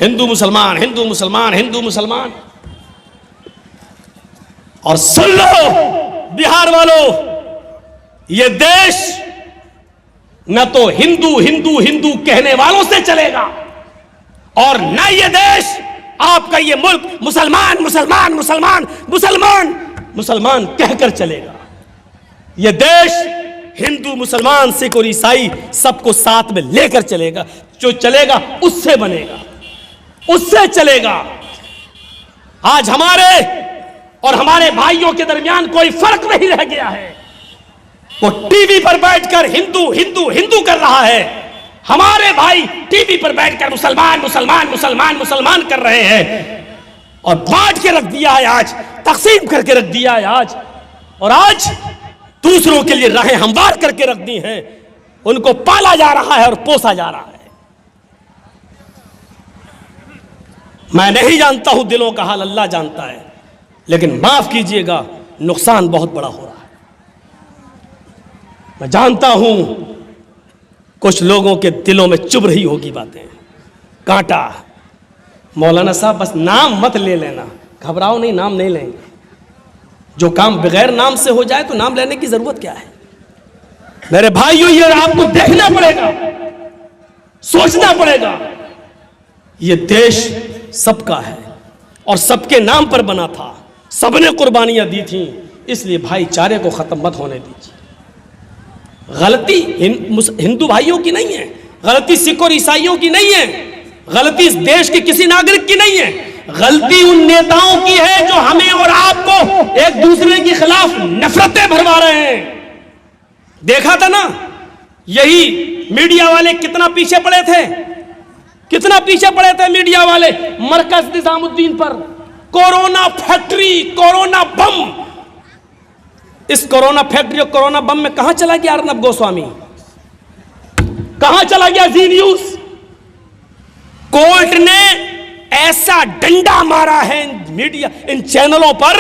हिंदू मुसलमान, हिंदू मुसलमान, हिंदू मुसलमान। और सुन लो बिहार वालों, ये देश न तो हिंदू हिंदू हिंदू कहने वालों से चलेगा और न ये देश, आपका ये मुल्क मुसलमान मुसलमान मुसलमान मुसलमान मुसलमान कहकर चलेगा। ये देश हिंदू मुसलमान सिख और ईसाई सबको साथ में लेकर चलेगा। जो चलेगा उससे बनेगा, उससे चलेगा। आज हमारे और हमारे भाइयों के दरमियान कोई फर्क नहीं रह गया है। वो टीवी पर बैठकर हिंदू हिंदू हिंदू कर रहा है, हमारे भाई टीवी पर बैठकर मुसलमान मुसलमान मुसलमान मुसलमान कर रहे हैं। और बांट के रख दिया है, आज तकसीम करके रख दिया है आज। और आज दूसरों के लिए राहें हमवार करके रख दी हैं, उनको पाला जा रहा है और पोसा जा रहा है। मैं नहीं जानता हूं दिलों का हाल, अल्लाह जानता है, लेकिन माफ कीजिएगा नुकसान बहुत बड़ा हो रहा है। मैं जानता हूं कुछ लोगों के दिलों में चुभ रही होगी बातें, कांटा। मौलाना साहब बस नाम मत ले लेना, घबराओ नहीं, नाम नहीं लेंगे। जो काम बगैर नाम से हो जाए तो नाम लेने की जरूरत क्या है? मेरे भाइयों, ये आपको देखना पड़ेगा, सोचना पड़ेगा। ये देश सबका है और सबके नाम पर बना था, सबने कुर्बानियां दी थी, इसलिए भाईचारे को खत्म मत होने दीजिए। गलती हिंदू भाइयों की नहीं है, गलती सिख और ईसाइयों की नहीं है, गलती इस देश के किसी नागरिक की नहीं है, गलती उन नेताओं की है जो हमें और आपको एक दूसरे के खिलाफ नफरतें भरवा रहे हैं। देखा था ना, यही मीडिया वाले कितना पीछे पड़े थे, कितना पीछे पड़े थे मीडिया वाले मरकज निजामुद्दीन पर। कोरोना फैक्ट्री, कोरोना बम, इस कोरोना फैक्ट्री और कोरोना बम में कहां चला गया अर्नब गोस्वामी, कहां चला गया जी न्यूज? कोर्ट ने ऐसा डंडा मारा है मीडिया, इन चैनलों पर,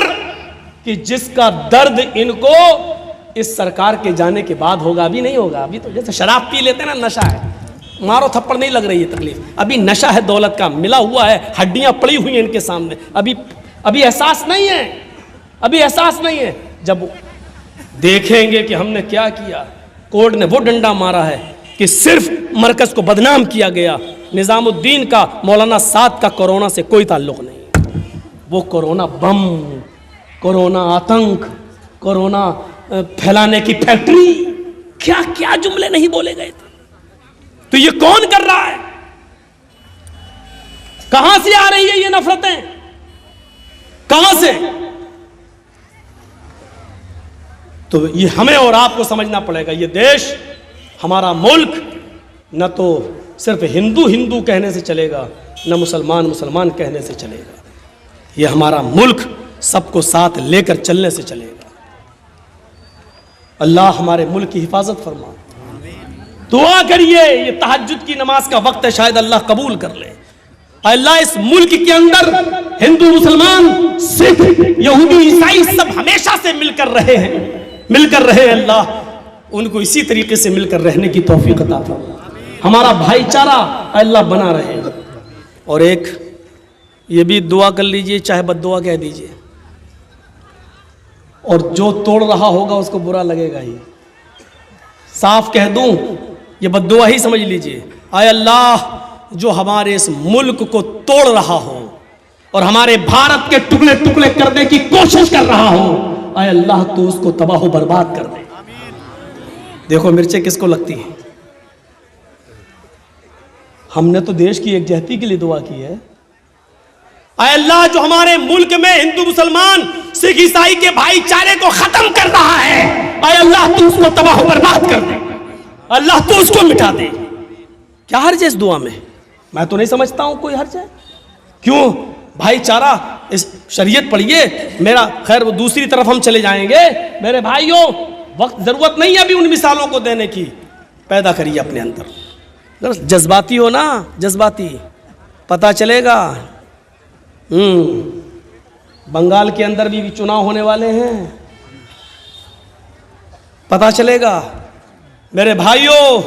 कि जिसका दर्द इनको इस सरकार के जाने के बाद होगा, अभी नहीं होगा। अभी तो जैसे शराब पी लेते हैं ना, नशा है, मारो थप्पड़ नहीं लग रही है तकलीफ, अभी नशा है दौलत का, मिला हुआ है, हड्डियां पड़ी हुई हैं इनके सामने, अभी एहसास नहीं है, अभी एहसास नहीं है। जब देखेंगे कि हमने क्या किया, कोर्ट ने वो डंडा मारा है कि सिर्फ मरकज को बदनाम किया गया, निजामुद्दीन का, मौलाना साद का कोरोना से कोई ताल्लुक नहीं। वो कोरोना बम, कोरोना आतंक, कोरोना फैलाने की फैक्ट्री, क्या क्या जुमले नहीं बोले गए थे। तो ये कौन कर रहा है? कहां से आ रही है ये नफरतें, कहां से? तो ये हमें और आपको समझना पड़ेगा। ये देश, हमारा मुल्क, न तो सिर्फ हिंदू हिंदू कहने से चलेगा, न मुसलमान मुसलमान कहने से चलेगा। ये हमारा मुल्क सबको साथ लेकर चलने से चलेगा। अल्लाह हमारे मुल्क की हिफाजत फरमा। दुआ करिए, ये तहज्जुद की नमाज का वक्त है, शायद अल्लाह कबूल कर ले। अल्लाह इस मुल्क के अंदर हिंदू मुसलमान सिख यहूदी ईसाई सब हमेशा से मिलकर रहे हैं, मिलकर रहे। अल्लाह उनको इसी तरीके से मिलकर रहने की तौफीक अता फरमा। हमारा भाईचारा अल्लाह बना रहे। और एक ये भी दुआ कर लीजिए, चाहे बद्दुआ कह दीजिए, और जो तोड़ रहा होगा उसको बुरा लगेगा ही, साफ कह दूं, ये बद्दुआ ही समझ लीजिए। आय अल्लाह, जो हमारे इस मुल्क को तोड़ रहा हो और हमारे भारत के टुकड़े टुकड़े करने की कोशिश कर रहा हो, आय अल्लाह तू उसको तबाह बर्बाद कर दे। देखो मिर्चें किसको लगती हैं, हमने तो देश की एकजहती के लिए दुआ की है। आय अल्लाह, जो हमारे मुल्क में हिंदू मुसलमान सिख ईसाई के भाईचारे को खत्म कर रहा है, आय अल्लाह तू उसको तबाह बर्बाद कर दे, अल्लाह तू उसको मिटा दे। क्या हर्ज है इस दुआ में? मैं तो नहीं समझता हूं कोई हर्ज है। क्यों? भाईचारा, इस शरीयत पढ़िए मेरा। खैर वो दूसरी तरफ हम चले जाएंगे। मेरे भाइयों, वक्त जरूरत नहीं है अभी उन मिसालों को देने की, पैदा करिए अपने अंदर। जज्बाती हो ना, जज्बाती, पता चलेगा। बंगाल के अंदर भी चुनाव होने वाले हैं, पता चलेगा। मेरे भाइयों,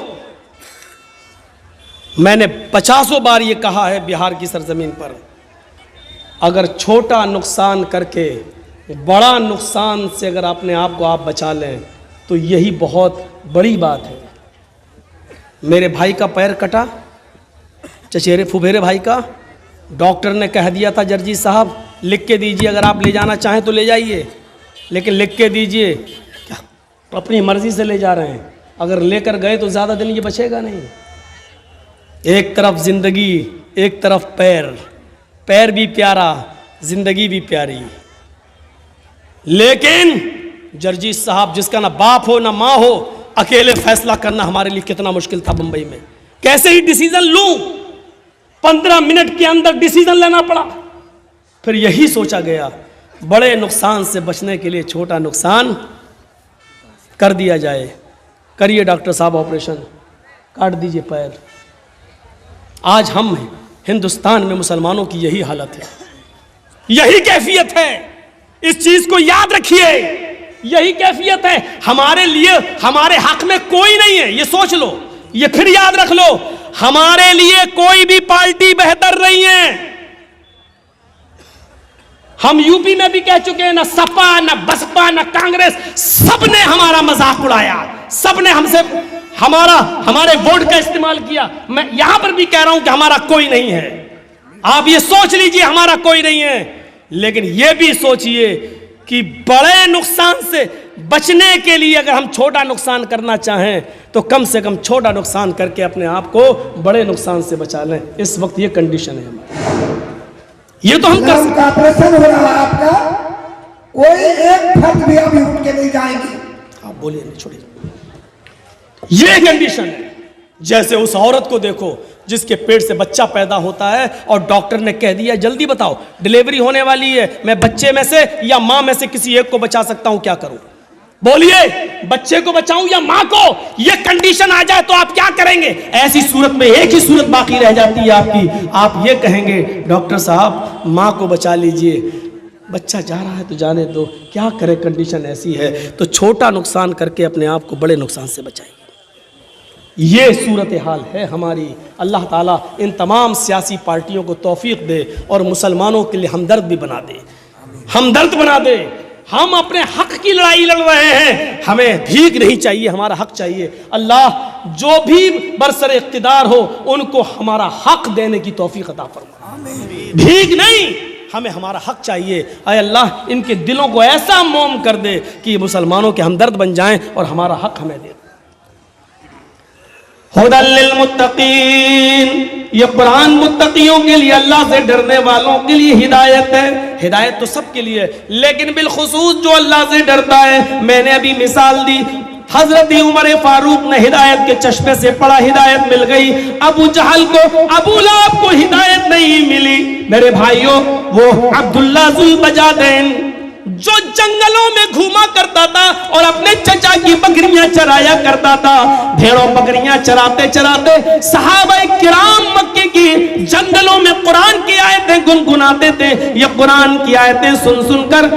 मैंने 50 बार ये कहा है बिहार की सरजमीन पर, अगर छोटा नुकसान करके बड़ा नुकसान से अगर अपने आप को आप बचा लें तो यही बहुत बड़ी बात है। मेरे भाई का पैर कटा, चचेरे फुफेरे भाई का, डॉक्टर ने कह दिया था जर्जी साहब लिख के दीजिए, अगर आप ले जाना चाहें तो ले जाइए, लेकिन लिख के दीजिए। क्या अपनी मर्जी से ले जा रहे हैं, अगर लेकर गए तो ज़्यादा दिन ये बचेगा नहीं। एक तरफ ज़िंदगी, एक तरफ पैर, पैर भी प्यारा, ज़िंदगी भी प्यारी। लेकिन जर्जी साहब, जिसका ना बाप हो ना माँ हो, अकेले फैसला करना हमारे लिए कितना मुश्किल था बंबई में। कैसे ही डिसीजन लूं, 15 मिनट के अंदर डिसीजन लेना पड़ा। फिर यही सोचा गया बड़े नुकसान से बचने के लिए छोटा नुकसान कर दिया जाए। करिए डॉक्टर साहब ऑपरेशन, काट दीजिए पैर। आज हम हिंदुस्तान में मुसलमानों की यही हालत है, यही कैफियत है। इस चीज को याद रखिए, यही कैफियत है। हमारे लिए, हमारे हक में कोई नहीं है, ये सोच लो, ये फिर याद रख लो, हमारे लिए कोई भी पार्टी बेहतर नहीं है। हम यूपी में भी कह चुके हैं, ना सपा ना बसपा ना कांग्रेस, सबने हमारा मजाक उड़ाया, सबने हमसे हमारे वोट का इस्तेमाल किया। मैं यहां पर भी कह रहा हूं कि हमारा कोई नहीं है। आप ये सोच लीजिए हमारा कोई नहीं है, लेकिन ये भी सोचिए कि बड़े नुकसान से बचने के लिए अगर हम छोटा नुकसान करना चाहें तो कम से कम छोटा नुकसान करके अपने आप को बड़े नुकसान से बचा लें। इस वक्त ये कंडीशन है हमारी, ये तो हम कर सकते हैं। ऑपरेशन हो रहा है आपका, कोई एक फर्द भी अभी उठ के नहीं जाएंगे। आप बोलिए, नहीं छोड़िए। ये कंडीशन है। जैसे उस औरत को देखो जिसके पेट से बच्चा पैदा होता है और डॉक्टर ने कह दिया जल्दी बताओ डिलीवरी होने वाली है, मैं बच्चे में से या मां में से किसी एक को बचा सकता हूं, क्या करूं? बोलिए, बच्चे को बचाऊं या मां को? ये कंडीशन आ जाए तो आप क्या करेंगे? ऐसी सूरत में एक ही सूरत बाकी रह जाती है आपकी, आप ये कहेंगे डॉक्टर साहब मां को बचा लीजिए, बच्चा जा रहा है तो जाने दो, क्या करें, कंडीशन ऐसी है। तो छोटा नुकसान करके अपने आप को बड़े नुकसान से बचाइए। ये सूरत हाल है हमारी। अल्लाह ताला इन तमाम सियासी पार्टियों को तौफीक दे और मुसलमानों के लिए हमदर्द भी बना दे, हमदर्द बना दे। हम अपने हक की लड़ाई लड़ रहे हैं, हमें भीख नहीं चाहिए, हमारा हक चाहिए। अल्लाह जो भी बरसर इख्तिदार हो उनको हमारा हक देने की तौफीक अता फरमा, भीख नहीं, हमें हमारा हक चाहिए। अय अल्लाह इनके दिलों को ऐसा मोम कर दे कि मुसलमानों के हमदर्द बन जाएं और हमारा हक हमें दे। हुदल लिल मुत्तकीन, ये कुरान मुत्तकियों के लिए, अल्लाह से डरने वालों के लिए हिदायत है। हिदायत तो सबके लिए, लेकिन बिलखुसूस जो अल्लाह से डरता है। मैंने अभी मिसाल दी, हजरत उमर फारूक ने हिदायत के चश्मे से पढ़ा, हिदायत मिल गई। अबू जहल को, अबू लहब को हिदायत नहीं मिली। मेरे भाइयों, वो अब्दुल्ला जुल बजादैन जो जंगलों में घूमा करता था और अपने चचा की बकरियां चराया करता था, भेड़ों बकरियां चराते चराते सहाबाए किराम मक्के की जंगलों में कुरान की आयतें गुनगुनाते थे। ये कुरान की आयतें सुन सुनकर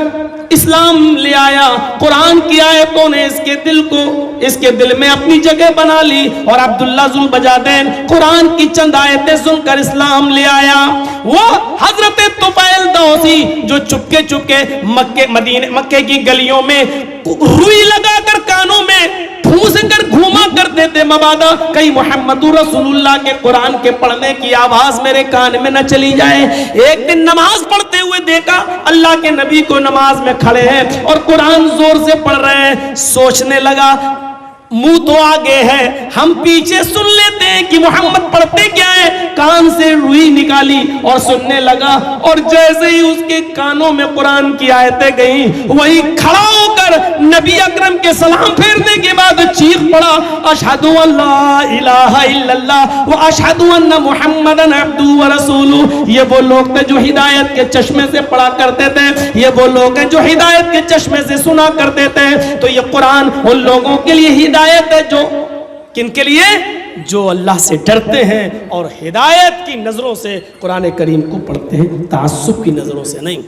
इस्लाम ले आया। कुरान की आयतों ने इसके दिल में अपनी जगह बना ली और अब्दुल्ला जुल बजादैन कुरान की चंद आयतें सुनकर इस्लाम ले आया। वो हजरत तुफैल दौसी जो चुपके चुपके मक्के की गलियों में रुई लगाकर कानों में ठूस कर घूमा करते थे, मबादा कहीं मुहम्मदुर रसूलुल्लाह के कुरान के पढ़ने की आवाज मेरे कान में न चली जाए। एक दिन नमाज पढ़ते हुए देखा, अल्लाह के नबी को नमाज में खड़े हैं और कुरान जोर से पढ़ रहे हैं। सोचने लगा मुंह तो आगे है, हम पीछे सुन लेते हैं कि मोहम्मद पढ़ते क्या है। कान से रुई निकाली और सुनने लगा, और जैसे ही उसके कानों में कुरान की आयतें गई, वही खड़ा होकर नबी अकरम के सलाम फेरने के बाद चीख पड़ा, अशहदु अल्ला इलाहा इल्लल्लाह व अशहदु अन्ना मुहम्मदन अब्दुहु व रसूलुहु। ये वो लोग थे जो हिदायत के चश्मे से पढ़ा करते थे, ये वो लोग हैं जो हिदायत के चश्मे से सुना करते थे। तो ये कुरान उन लोगों के लिए हिदायत है जो, किनके लिए? जो अल्लाह से डरते हैं और हिदायत की नजरों से कुरान करीम को पढ़ते हैं, तासुब की नजरों से नहीं।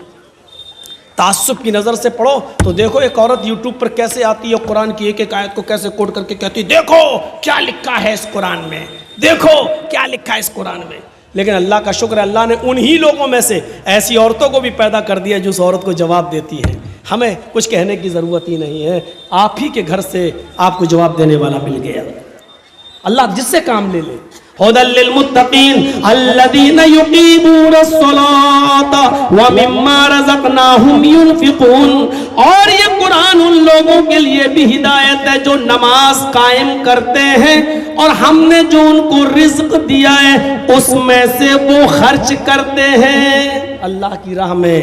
ताज्जुब की नज़र से पढ़ो तो देखो एक औरत यूट्यूब पर कैसे आती है, कुरान की एक एक आयत को कैसे कोट करके कहती है देखो क्या लिखा है इस कुरान में, देखो क्या लिखा है इस कुरान में। लेकिन अल्लाह का शुक्र है, अल्लाह ने उन्हीं लोगों में से ऐसी औरतों को भी पैदा कर दिया जो उस औरत को जवाब देती है। हमें कुछ कहने की ज़रूरत ही नहीं है, आप ही के घर से आपको जवाब देने वाला मिल गया। अल्लाह जिससे काम ले ले। हुदल लिल मुत्तकीन अल्लज़ीना युक़ीमूनस्सलाता व मिम्मा रज़क़नाहुम युनफ़िक़ून। और ये कुरान उन लोगों के लिए भी हिदायत है जो नमाज कायम करते हैं और हमने जो उनको रिज़्क़ दिया है उसमें से वो खर्च करते हैं। अल्लाह की राह में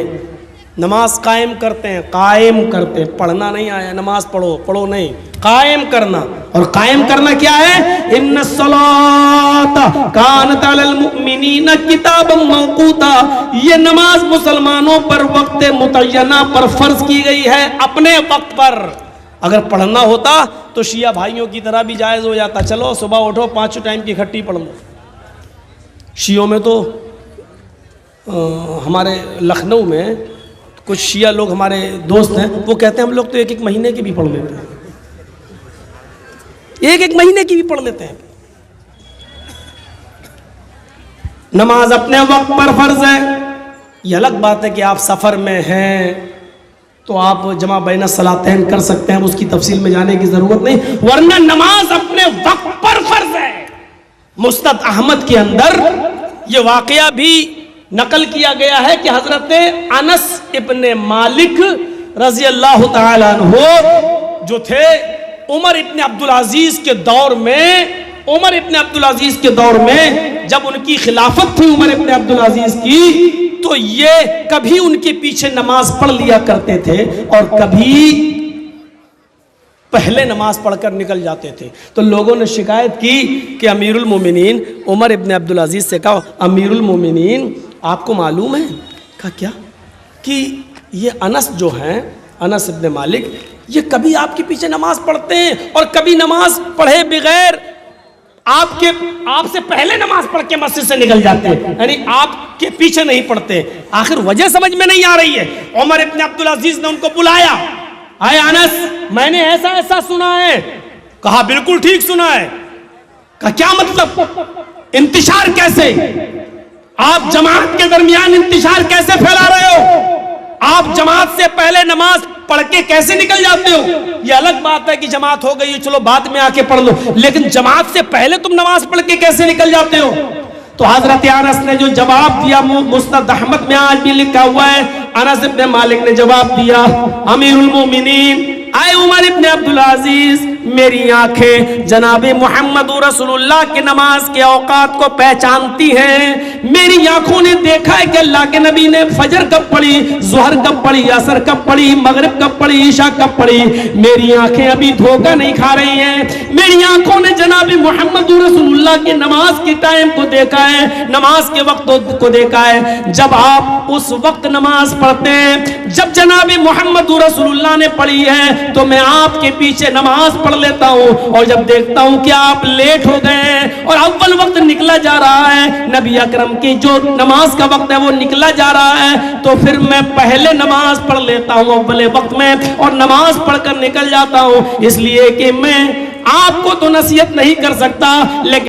नमाज कायम करते हैं, कायम करते हैं, पढ़ना नहीं आया नमाज पढ़ो, पढ़ो नहीं, कायम करना। और कायम करना क्या है? इन्नस्सलाता कानत अलल मुमिनीना किताबम मौक़ूता। ये नमाज मुसलमानों पर वक्त मुतय्यना पर फर्ज की गई है, अपने वक्त पर। अगर पढ़ना होता तो शिया भाइयों की तरह भी जायज़ हो जाता, चलो सुबह उठो 5 टाइम की इकट्ठी पढ़ लो। शियों में तो हमारे लखनऊ में कुछ शिया लोग हमारे दोस्त हैं, वो कहते हैं हम लोग तो 1-1 महीने की भी पढ़ लेते हैं, 1-1 महीने की भी पढ़ लेते हैं। नमाज अपने वक्त पर फर्ज है। ये अलग बात है कि आप सफ़र में हैं तो आप जमा बैन सलातैन कर सकते हैं, उसकी तफसील में जाने की ज़रूरत नहीं, वरना नमाज अपने वक्त पर फर्ज है। मुस्नद अहमद के अंदर ये वाक़या भी नकल किया गया है कि हजरत अनस इब्ने मालिक रजी अल्लाह तआला अन्हु जो थे उमर इब्ने अब्दुल अजीज के दौर में, उमर इब्ने अब्दुल अजीज के दौर में जब उनकी खिलाफत थी उमर इब्ने अब्दुल अजीज की, तो ये कभी उनके पीछे नमाज पढ़ लिया करते थे और कभी पहले नमाज पढ़कर निकल जाते थे। तो लोगों ने शिकायत की कि अमीरुल मोमिनीन उमर इब्ने अब्दुल अजीज से कहा, अमीरुल मोमिनीन आपको मालूम है? कहा क्या? कि ये अनस जो हैं, अनस इब्ने मालिक, ये कभी आपके पीछे नमाज पढ़ते हैं और कभी नमाज पढ़े बगैर आपसे पहले नमाज पढ़ के मस्जिद से निकल जाते हैं, यानी आपके पीछे नहीं पढ़ते। आखिर वजह समझ में नहीं आ रही है। उमर इब्ने अब्दुल अजीज ने उनको बुलाया, आए अनस मैंने ऐसा ऐसा सुना है। कहा बिल्कुल ठीक सुना है। कहा क्या मतलब? इंतिशार कैसे? आप जमात के दरमियान इंतिशार कैसे फैला रहे हो? आप जमात से पहले नमाज पढ़ के कैसे निकल जाते हो? ये अलग बात है कि जमात हो गई चलो बाद में आके पढ़ लो, लेकिन जमात से पहले तुम नमाज पढ़ के कैसे निकल जाते हो? तो हजरत अनस ने जो जवाब दिया, मुस्नद अहमद में आज भी लिखा हुआ है, अनस इब्ने मालिक ने जवाब दिया, अमीरुल मोमिनीन आए उमर इब्ने अब्दुल अजीज, मेरी आंखें जनाबे मोहम्मद रसूलुल्लाह के नमाज के औकात को पहचानती हैं। मेरी आंखों ने देखा है कि अल्लाह के नबी ने फजर कब पढ़ी, जोहर कब पढ़ी, असर कब पढ़ी, मगरिब कब पढ़ी, ईशा कब पढ़ी। मेरी आंखें अभी धोखा नहीं खा रही हैं। मेरी आंखों ने जनाबे मोहम्मद रसूलुल्लाह के नमाज के टाइम को देखा है, नमाज के वक्त को देखा है। जब आप उस वक्त नमाज पढ़ते हैं जब जनाबे मोहम्मद रसूलुल्लाह ने पढ़ी है, तो मैं आपके पीछे नमाज पढ़ लेता हूं, और जब देखता हूं कि आप लेट हो गए और अव्वल वक्त निकला जा रहा है, नबी अकरम की जो नमाज का वक्त है वो निकला जा रहा है, तो फिर मैं पहले नमाज पढ़ लेता हूं अव्वल वक्त में और नमाज पढ़कर निकल जाता हूं। इसलिए कि मैं आपको तो नसीहत नहीं कर सकता, लेकिन